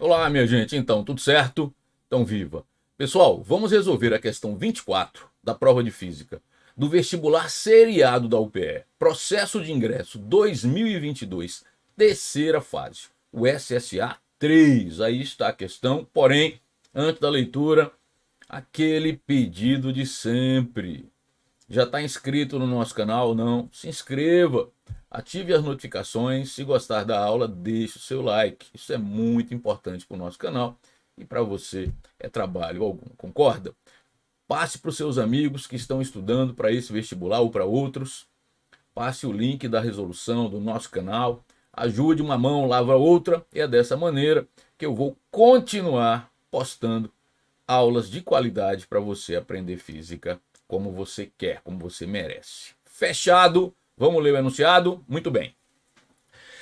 Olá, minha gente. Então, tudo certo? Então, viva. Pessoal, vamos resolver a questão 24 da prova de física do vestibular seriado da UPE. Processo de ingresso 2022, terceira fase, o SSA 3. Aí está a questão. Porém, antes da leitura, aquele pedido de sempre. Já está inscrito no nosso canal? Não? Se inscreva, ative as notificações. Se gostar da aula, deixe o seu like. Isso é muito importante para o nosso canal e para você é trabalho algum, concorda? Passe para os seus amigos que estão estudando para esse vestibular ou para outros. Passe o link da resolução do nosso canal. Ajude uma mão, lava a outra. E é dessa maneira que eu vou continuar postando aulas de qualidade para você aprender física como você quer, como você merece. Fechado? Vamos ler o enunciado? Muito bem.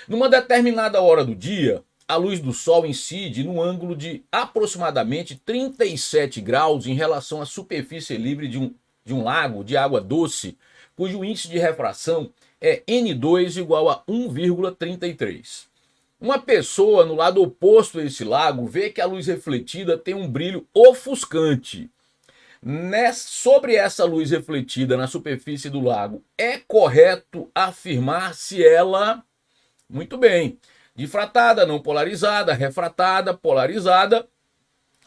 Numa determinada hora do dia, a luz do sol incide num ângulo de aproximadamente 37 graus em relação à superfície livre de um lago de água doce, cujo índice de refração é N2 igual a 1,33. Uma pessoa no lado oposto a esse lago vê que a luz refletida tem um brilho ofuscante. Sobre essa luz refletida na superfície do lago, é correto afirmar se ela, muito bem, difratada, não polarizada, refratada, polarizada,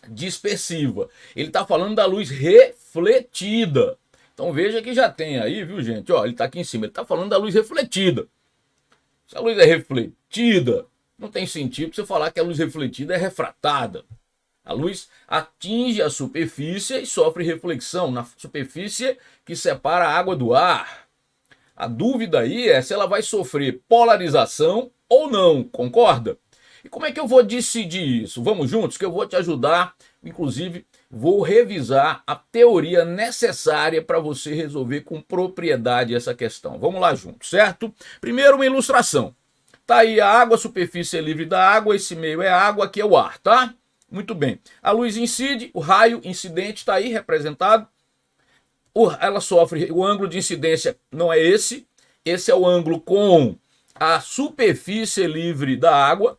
dispersiva. Ele está falando da luz refletida. Então veja que já tem aí, viu, gente? Ó, ele está aqui em cima, ele está falando da luz refletida. Se a luz é refletida, não tem sentido você falar que a luz refletida é refratada. A luz atinge a superfície e sofre reflexão na superfície que separa a água do ar. A dúvida aí é se ela vai sofrer polarização ou não, concorda? E como é que eu vou decidir isso? Vamos juntos que eu vou te ajudar. Inclusive, vou revisar a teoria necessária para você resolver com propriedade essa questão. Vamos lá juntos, certo? Primeiro, uma ilustração. Tá aí a água, a superfície é livre da água, esse meio é água, aqui é o ar, tá? Muito bem. A luz incide, o raio incidente está aí representado. Ela sofre, o ângulo de incidência não é esse. Esse é o ângulo com a superfície livre da água,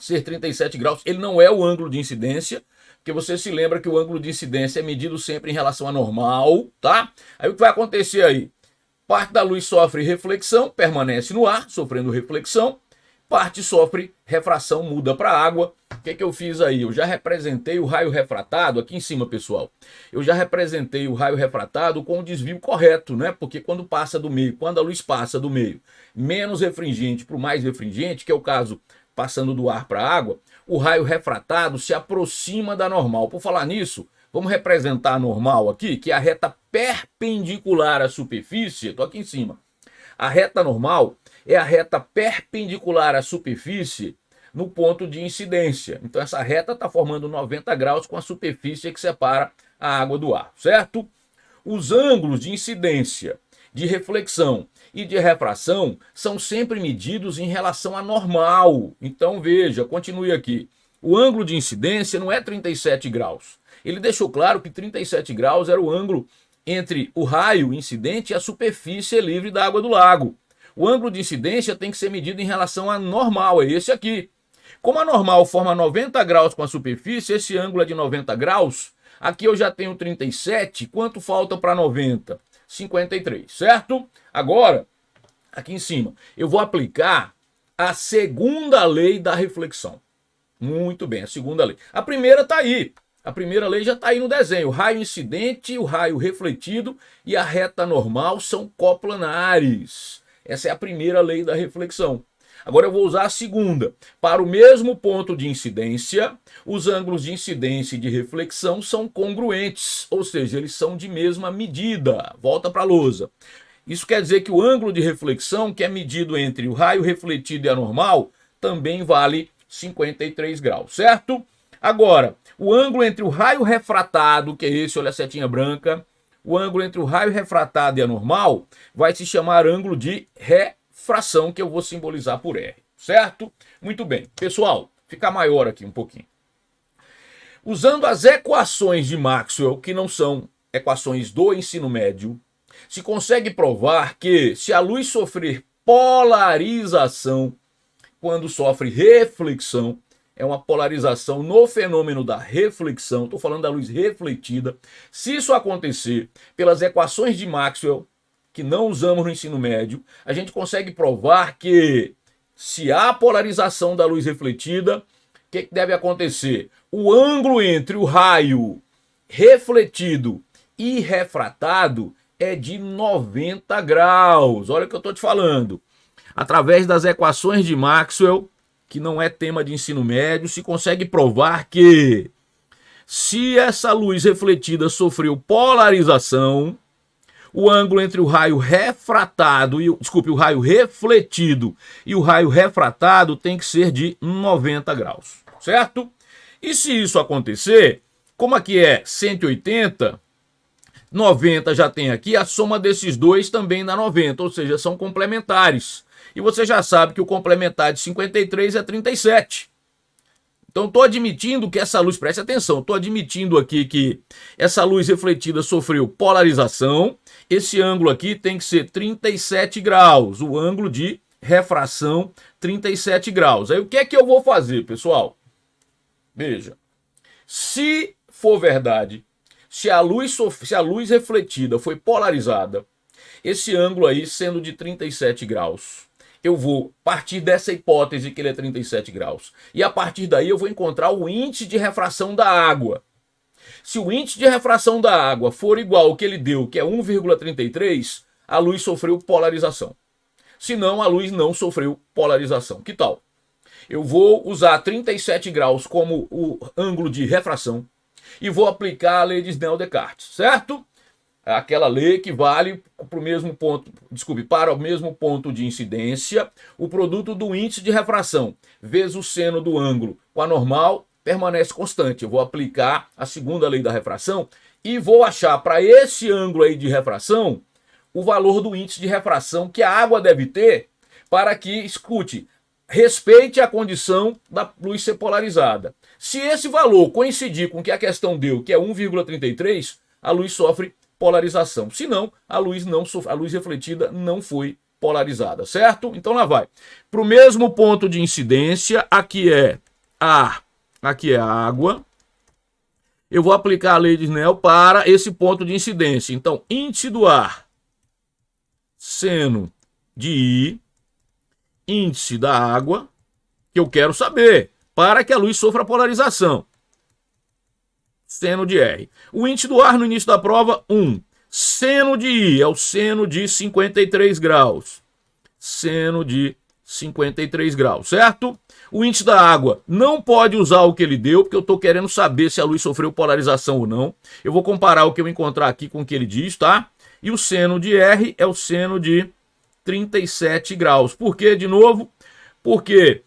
ser 37 graus. Ele não é o ângulo de incidência, porque você se lembra que o ângulo de incidência é medido sempre em relação a normal, tá? Aí o que vai acontecer aí? Parte da luz sofre reflexão, permanece no ar, sofrendo reflexão. Parte sofre refração, muda para água. O que eu fiz aí? Eu já representei o raio refratado, aqui em cima, pessoal. Eu já representei o raio refratado com o desvio correto, né? Porque quando passa do meio, quando a luz passa do meio menos refringente para o mais refringente, que é o caso passando do ar para a água, o raio refratado se aproxima da normal. Por falar nisso, vamos representar a normal aqui, que é a reta perpendicular à superfície. Estou aqui em cima. A reta normal é a reta perpendicular à superfície no ponto de incidência. Então essa reta está formando 90 graus com a superfície que separa a água do ar, certo? Os ângulos de incidência, de reflexão e de refração são sempre medidos em relação à normal. Então veja, continue aqui. O ângulo de incidência não é 37 graus. Ele deixou claro que 37 graus era o ângulo entre o raio incidente e a superfície livre da água do lago. O ângulo de incidência tem que ser medido em relação à normal, é esse aqui. Como a normal forma 90 graus com a superfície, esse ângulo é de 90 graus, aqui eu já tenho 37, quanto falta para 90? 53, certo? Agora, aqui em cima, eu vou aplicar a segunda lei da reflexão. Muito bem, a segunda lei. A primeira está aí. A primeira lei já está aí no desenho. O raio incidente, o raio refletido e a reta normal são coplanares. Essa é a primeira lei da reflexão. Agora eu vou usar a segunda. Para o mesmo ponto de incidência, os ângulos de incidência e de reflexão são congruentes, ou seja, eles são de mesma medida. Volta para a lousa. Isso quer dizer que o ângulo de reflexão, que é medido entre o raio refletido e a normal, também vale 53 graus, certo? Agora, o ângulo entre o raio refratado, que é esse, olha a setinha branca, o ângulo entre o raio refratado e a normal vai se chamar ângulo de refração, que eu vou simbolizar por R, certo? Muito bem. Pessoal, fica maior aqui um pouquinho. Usando as equações de Maxwell, que não são equações do ensino médio, se consegue provar que se a luz sofrer polarização quando sofre reflexão, é uma polarização no fenômeno da reflexão, estou falando da luz refletida. Se isso acontecer pelas equações de Maxwell, que não usamos no ensino médio, a gente consegue provar que se há polarização da luz refletida, o que deve acontecer? O ângulo entre o raio refletido e refratado é de 90 graus. Olha o que eu estou te falando. Através das equações de Maxwell, que não é tema de ensino médio, se consegue provar que se essa luz refletida sofreu polarização, o ângulo entre o raio refratado e o raio refletido e o raio refratado tem que ser de 90 graus, certo? E se isso acontecer, como aqui é 180, 90 já tem aqui, a soma desses dois também dá 90, ou seja, são complementares. E você já sabe que o complementar de 53 é 37. Então estou admitindo que essa luz, preste atenção, estou admitindo aqui que essa luz refletida sofreu polarização. Esse ângulo aqui tem que ser 37 graus, o ângulo de refração 37 graus. Aí o que é que eu vou fazer, pessoal? Veja, se for verdade, se a luz refletida foi polarizada, esse ângulo aí sendo de 37 graus, eu vou partir dessa hipótese que ele é 37 graus. E a partir daí eu vou encontrar o índice de refração da água. Se o índice de refração da água for igual ao que ele deu, que é 1,33, a luz sofreu polarização. Se não, a luz não sofreu polarização. Que tal? Eu vou usar 37 graus como o ângulo de refração e vou aplicar a lei de Snell-Descartes, certo? Aquela lei que vale para o mesmo ponto de incidência, o produto do índice de refração vezes o seno do ângulo com a normal permanece constante. Eu vou aplicar a segunda lei da refração e vou achar para esse ângulo aí de refração o valor do índice de refração que a água deve ter para que, escute, respeite a condição da luz ser polarizada. Se esse valor coincidir com o que a questão deu, que é 1,33, a luz sofre polarização. Se não, a luz refletida não foi polarizada, certo? Então lá vai. Para o mesmo ponto de incidência, aqui é ar, aqui é água. Eu vou aplicar a lei de Snell para esse ponto de incidência. Então, índice do ar, seno de I, índice da água, que eu quero saber, para que a luz sofra polarização. Seno de R. O índice do ar no início da prova, 1. Seno de I é o seno de 53 graus. Seno de 53 graus, certo? O índice da água não pode usar o que ele deu, porque eu estou querendo saber se a luz sofreu polarização ou não. Eu vou comparar o que eu encontrar aqui com o que ele diz, tá? E o seno de R é o seno de 37 graus. Por quê, de novo? Porque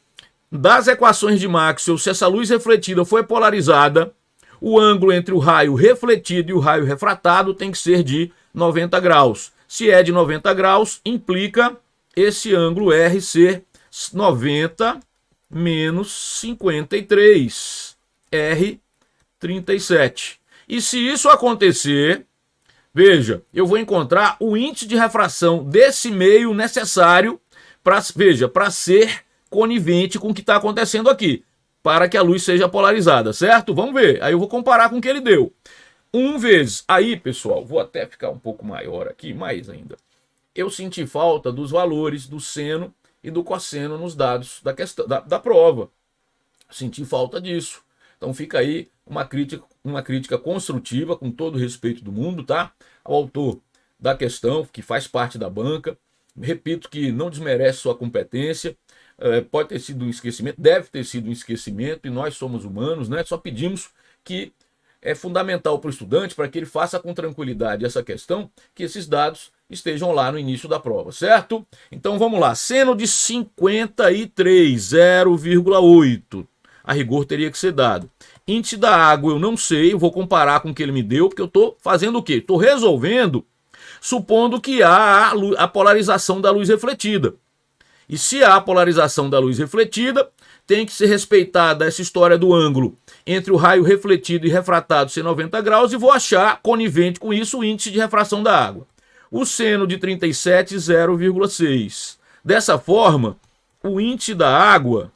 das equações de Maxwell, se essa luz refletida foi polarizada, o ângulo entre o raio refletido e o raio refratado tem que ser de 90 graus. Se é de 90 graus, implica esse ângulo R ser 90 menos 53, R 37. E se isso acontecer, veja, eu vou encontrar o índice de refração desse meio necessário para ser conivente com o que está acontecendo aqui, para que a luz seja polarizada, certo? Vamos ver. Aí eu vou comparar com o que ele deu. 1 vezes. Aí, pessoal, vou até ficar um pouco maior aqui, mais ainda. Eu senti falta dos valores do seno e do cosseno nos dados da questão da prova. Senti falta disso. Então fica aí uma crítica construtiva, com todo o respeito do mundo, tá? Ao autor da questão, que faz parte da banca. Repito que não desmerece sua competência. Pode ter sido um esquecimento, deve ter sido um esquecimento, e nós somos humanos, né? Só pedimos que é fundamental para o estudante, para que ele faça com tranquilidade essa questão, que esses dados estejam lá no início da prova, certo? Então vamos lá, seno de 53, 0,8, a rigor teria que ser dado. Índice da água eu não sei, eu vou comparar com o que ele me deu, porque eu estou fazendo o quê? Estou resolvendo, supondo que há a polarização da luz refletida. E se há polarização da luz refletida, tem que ser respeitada essa história do ângulo entre o raio refletido e refratado ser 90 graus, e vou achar, conivente com isso, o índice de refração da água. O seno de 37, 0,6. Dessa forma, o índice da água,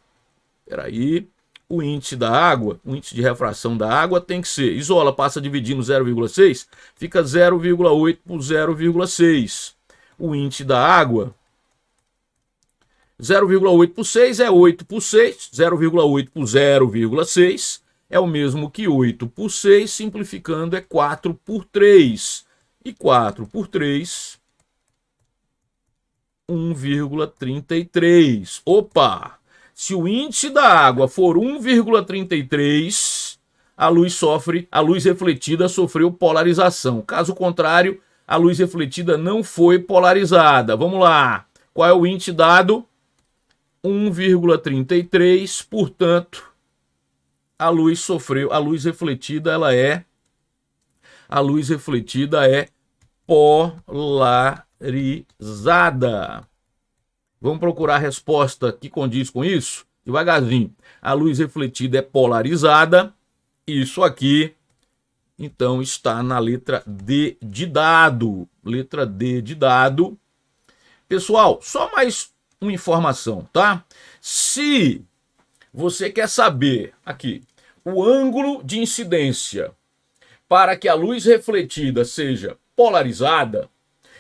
o índice da água, o índice de refração da água tem que ser, isola, passa dividindo 0,6, fica 0,8 por 0,6. O índice da água, 0,8 por 6 é 8 por 6, 0,8 por 0,6 é o mesmo que 8 por 6, simplificando é 4 por 3. E 4 por 3, 1,33. Opa! Se o índice da água for 1,33, a luz refletida sofreu polarização. Caso contrário, a luz refletida não foi polarizada. Vamos lá. Qual é o índice dado? 1,33, portanto, a luz refletida é polarizada. Vamos procurar a resposta que condiz com isso? Devagarzinho. A luz refletida é polarizada. Isso aqui, então, está na letra D de dado. Letra D de dado. Pessoal, só mais uma informação, tá? Se você quer saber aqui o ângulo de incidência para que a luz refletida seja polarizada,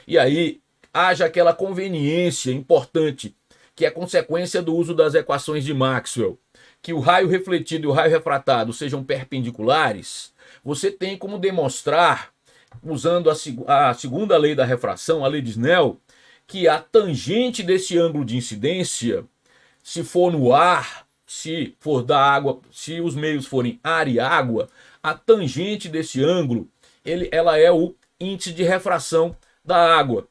e aí haja aquela conveniência importante, que é consequência do uso das equações de Maxwell, que o raio refletido e o raio refratado sejam perpendiculares, você tem como demonstrar, usando a segunda lei da refração, a lei de Snell, que a tangente desse ângulo de incidência, se for no ar, se for da água, se os meios forem ar e água, a tangente desse ângulo, ela é o índice de refração da água.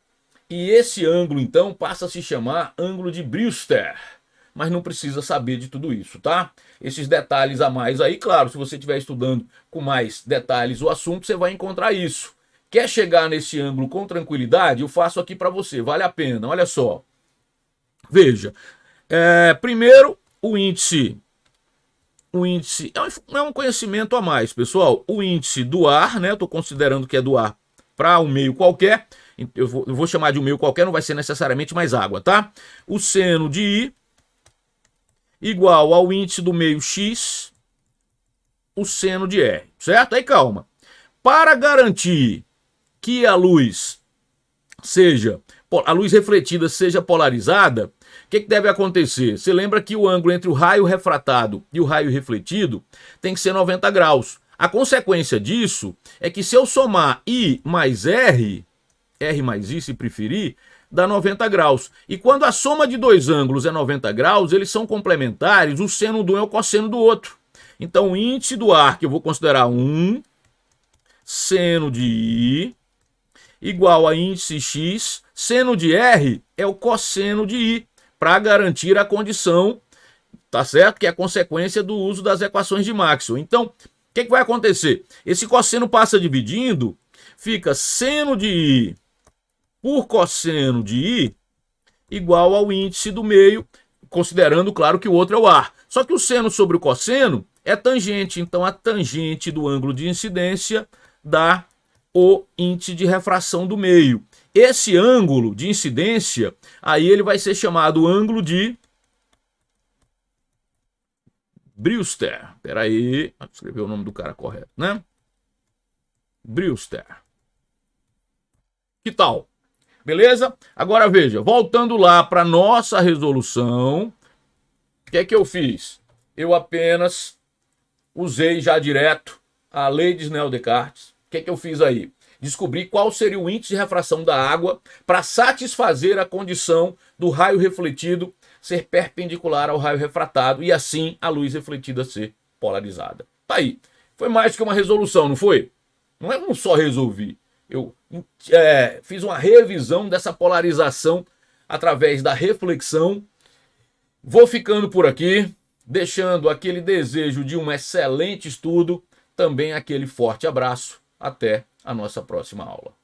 E esse ângulo, então, passa a se chamar ângulo de Brewster. Mas não precisa saber de tudo isso, tá? Esses detalhes a mais aí, claro, se você estiver estudando com mais detalhes o assunto, você vai encontrar isso. Quer chegar nesse ângulo com tranquilidade? Eu faço aqui para você, vale a pena, olha só. Veja, primeiro, o índice é um conhecimento a mais, pessoal. O índice do ar, né? Eu estou considerando que é do ar para um meio qualquer. Eu vou chamar de um meio qualquer, não vai ser necessariamente mais água, tá? O seno de I igual ao índice do meio X, o seno de R, certo? Aí calma. Para garantir que a luz refletida seja polarizada, o que deve acontecer? Você lembra que o ângulo entre o raio refratado e o raio refletido tem que ser 90 graus. A consequência disso é que se eu somar I mais R mais I se preferir, dá 90 graus. E quando a soma de dois ângulos é 90 graus, eles são complementares, o seno de um é o cosseno do outro. Então o índice do ar, que eu vou considerar 1, seno de I, igual a índice X, seno de R é o cosseno de I, para garantir a condição, tá certo? Que é a consequência do uso das equações de Maxwell. Então, o que vai acontecer? Esse cosseno passa dividindo, fica seno de I por cosseno de I igual ao índice do meio, considerando, claro, que o outro é o ar. Só que o seno sobre o cosseno é tangente, então a tangente do ângulo de incidência dá o índice de refração do meio. Esse ângulo de incidência, aí ele vai ser chamado ângulo de Brewster. Espera aí, vou escrever o nome do cara correto, né? Brewster. Que tal? Beleza? Agora veja, voltando lá para nossa resolução, o que é que eu fiz? Eu apenas usei já direto a lei de Snell-Descartes. O que é que eu fiz aí? Descobri qual seria o índice de refração da água para satisfazer a condição do raio refletido ser perpendicular ao raio refratado e assim a luz refletida ser polarizada. Tá aí. Foi mais que uma resolução, não foi? Não é um só resolvi. Eu fiz uma revisão dessa polarização através da reflexão. Vou ficando por aqui, deixando aquele desejo de um excelente estudo, também aquele forte abraço. Até a nossa próxima aula.